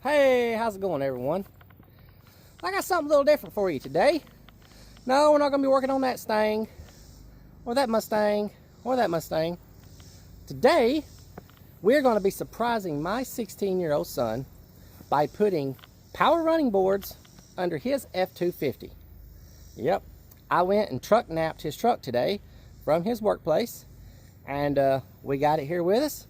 Hey, how's it going, everyone? I got something a little different for you today. No, we're not going to be working on that Stang, or that Mustang, or that Mustang. Today, we're going to be surprising my 16-year-old son by putting power running boards under his F250. Yep, I went and truck napped his truck today from his workplace, and we got it here with us.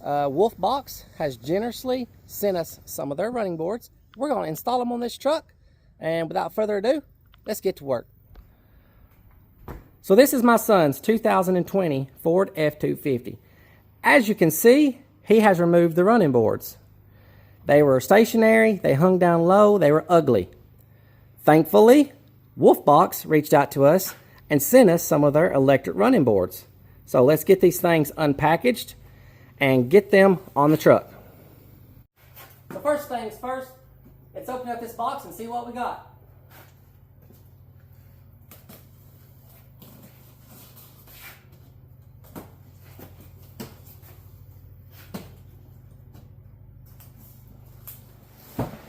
Wolfbox has generously sent us some of their running boards. We're going to install them on this truck, and without further ado, let's get to work. So this is my son's 2020 Ford F250. As you can see, he has removed the running boards. They were stationary, they hung down low, they were ugly. Thankfully, Wolfbox reached out to us and sent us some of their electric running boards. So let's get these things unpackaged and get them on the truck. So first things first, let's open up this box and see what we got.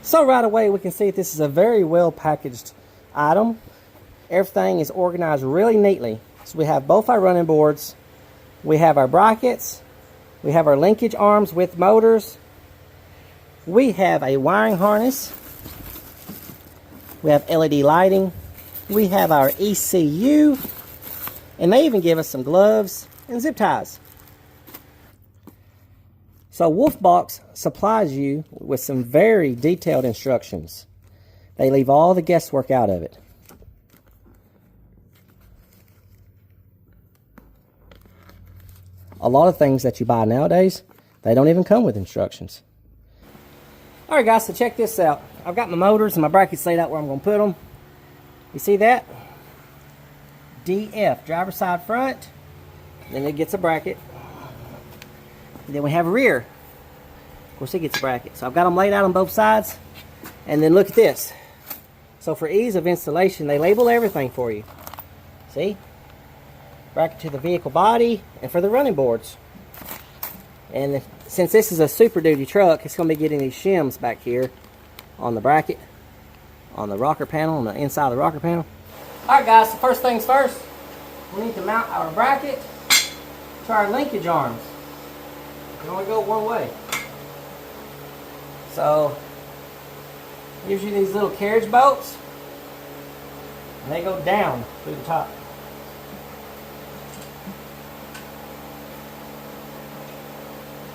So right away we can see this is a very well packaged item. Everything is organized really neatly. So we have both our running boards, we have our brackets, we have our linkage arms with motors, we have a wiring harness, we have LED lighting, we have our ECU, and they even give us some gloves and zip ties. So Wolfbox supplies you with some very detailed instructions. They leave all the guesswork out of it. A lot of things that you buy nowadays, they don't even come with instructions. Alright guys, so check this out. I've got my motors and my brackets laid out where I'm going to put them. You see that? DF, driver side front. Then it gets a bracket. And then we have a rear. Of course it gets a bracket. So I've got them laid out on both sides. And then look at this. So for ease of installation, they label everything for you. See? Bracket to the vehicle body and for the running boards. And since this is a Super Duty truck, it's going to be getting these shims back here on the bracket, on the rocker panel, on the inside of the rocker panel. Alright guys, so first things first, we need to mount our bracket to our linkage arms. You can only go one way. So, gives you these little carriage bolts, and they go down through the top.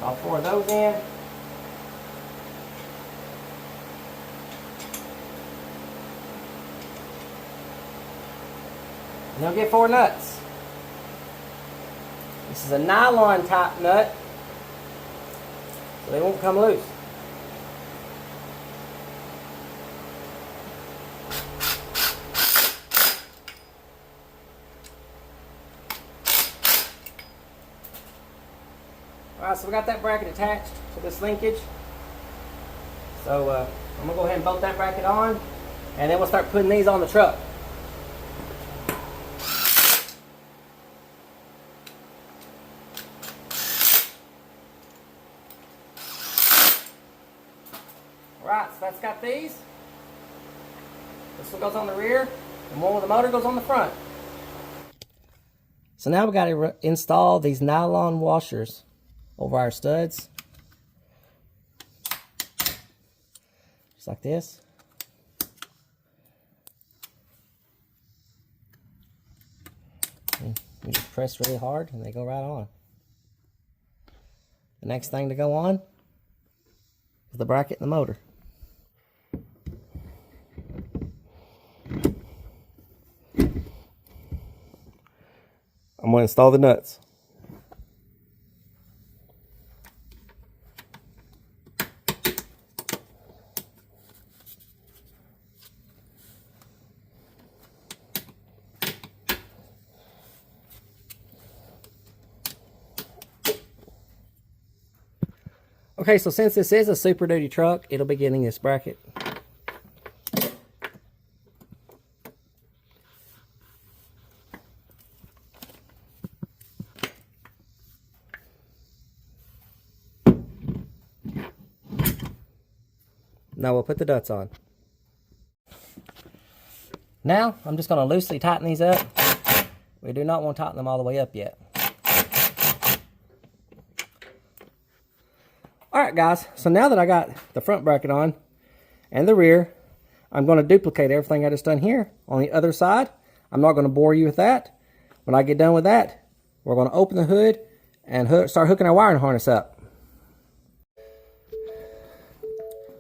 All four of those in. And you'll get 4 nuts. This is a nylon type nut, so they won't come loose. Alright, so we got that bracket attached to this linkage. So I'm going to go ahead and bolt that bracket on, and then we'll start putting these on the truck. Alright, so that's got these. This one goes on the rear, and one with the motor goes on the front. So now we've got to install these nylon washers over our studs, just like this. And you just press really hard and they go right on. The next thing to go on is the bracket and the motor. I'm going to install the nuts. Okay, so since this is a Super Duty truck, it'll be getting this bracket. Now we'll put the nuts on. Now I'm just going to loosely tighten these up. We do not want to tighten them all the way up yet. Alright guys, so now that I got the front bracket on and the rear, I'm going to duplicate everything I just done here on the other side. I'm not going to bore you with that. When I get done with that, we're going to open the hood and start hooking our wiring harness up.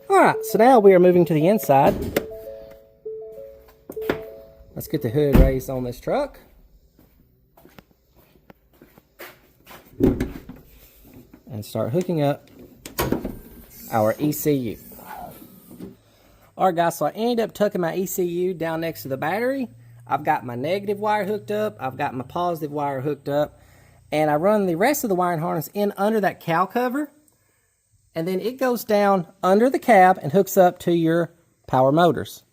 Alright, so now we are moving to the inside. Let's get the hood raised on this truck. And start hooking up our ECU. Alright guys, so I ended up tucking my ECU down next to the battery. I've got my negative wire hooked up. I've got my positive wire hooked up. And I run the rest of the wiring harness in under that cowl cover. And then it goes down under the cab and hooks up to your power motors.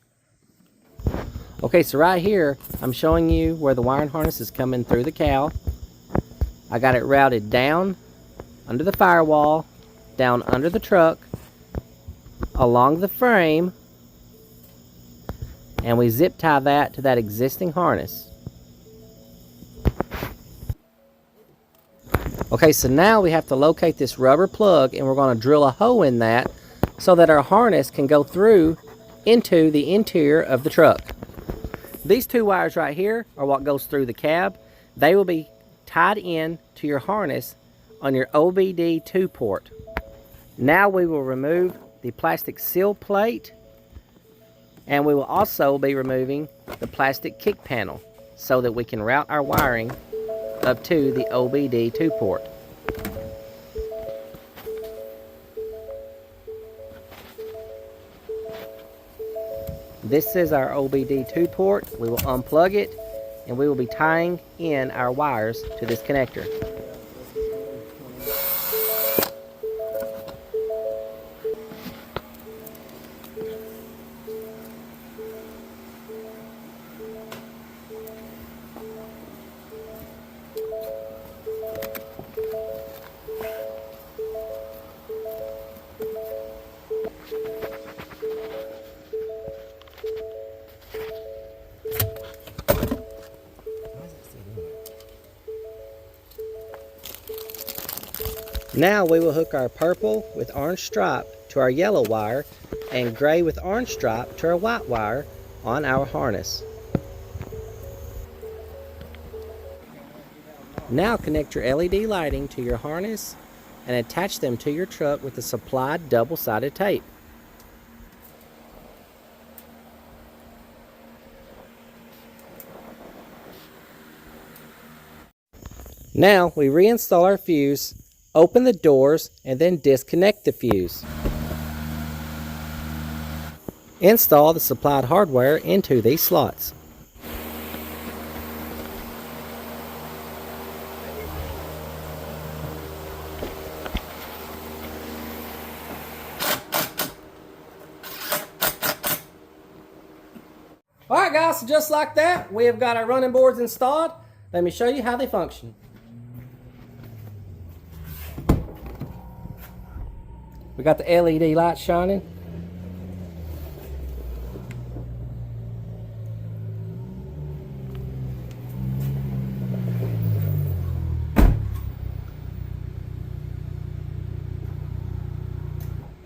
Okay, so right here, I'm showing you where the wiring harness is coming through the cowl. I got it routed down under the firewall, down under the truck, along the frame, and we zip tie that to that existing harness. Okay, so now we have to locate this rubber plug, and we're going to drill a hole in that so that our harness can go through into the interior of the truck. These two wires right here are what goes through the cab. They will be tied in to your harness on your OBD2 port. Now we will remove the plastic seal plate, and we will also be removing the plastic kick panel so that we can route our wiring up to the OBD2 port. This is our OBD2 port. We will unplug it, and we will be tying in our wires to this connector. Now we will hook our purple with orange stripe to our yellow wire and gray with orange stripe to our white wire on our harness. Now connect your LED lighting to your harness and attach them to your truck with the supplied double-sided tape. Now we reinstall our fuse, open the doors, and then disconnect the fuse. Install the supplied hardware into these slots. Alright guys, so just like that, we have got our running boards installed. Let me show you how they function. We got the LED lights shining.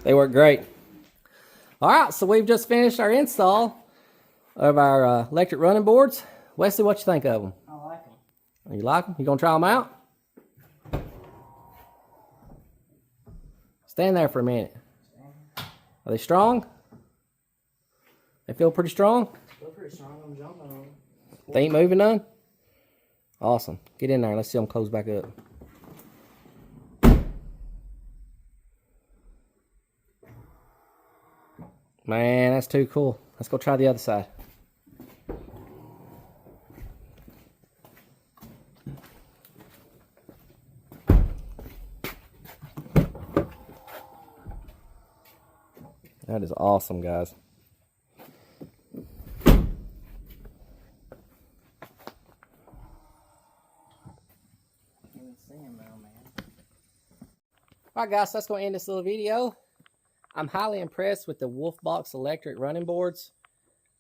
They work great. Alright, so we've just finished our install of our electric running boards. Wesley, what you think of them? I like them. You like them? You gonna try them out? Stand there for a minute. Are they strong? They feel pretty strong? Feel pretty strong. I'm jumping on them. They ain't moving none? Awesome. Get in there and let's see them close back up. Man, that's too cool. Let's go try the other side. That is awesome, guys. Alright guys, so that's going to end this little video. I'm highly impressed with the Wolfbox electric running boards.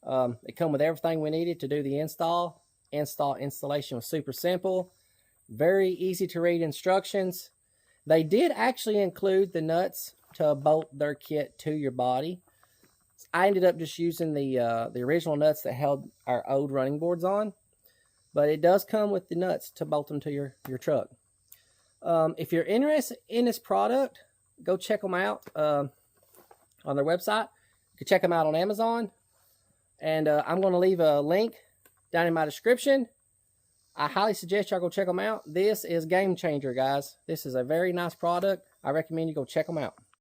They come with everything we needed to do the install. Installation was super simple. Very easy to read instructions. They did actually include the nuts to bolt their kit to your body. I ended up just using the original nuts that held our old running boards on. But it does come with the nuts to bolt them to your truck. If you're interested in this product, go check them out on their website. You can check them out on Amazon. And I'm going to leave a link down in my description. I highly suggest y'all go check them out. This is game changer, guys. This is a very nice product. I recommend you go check them out.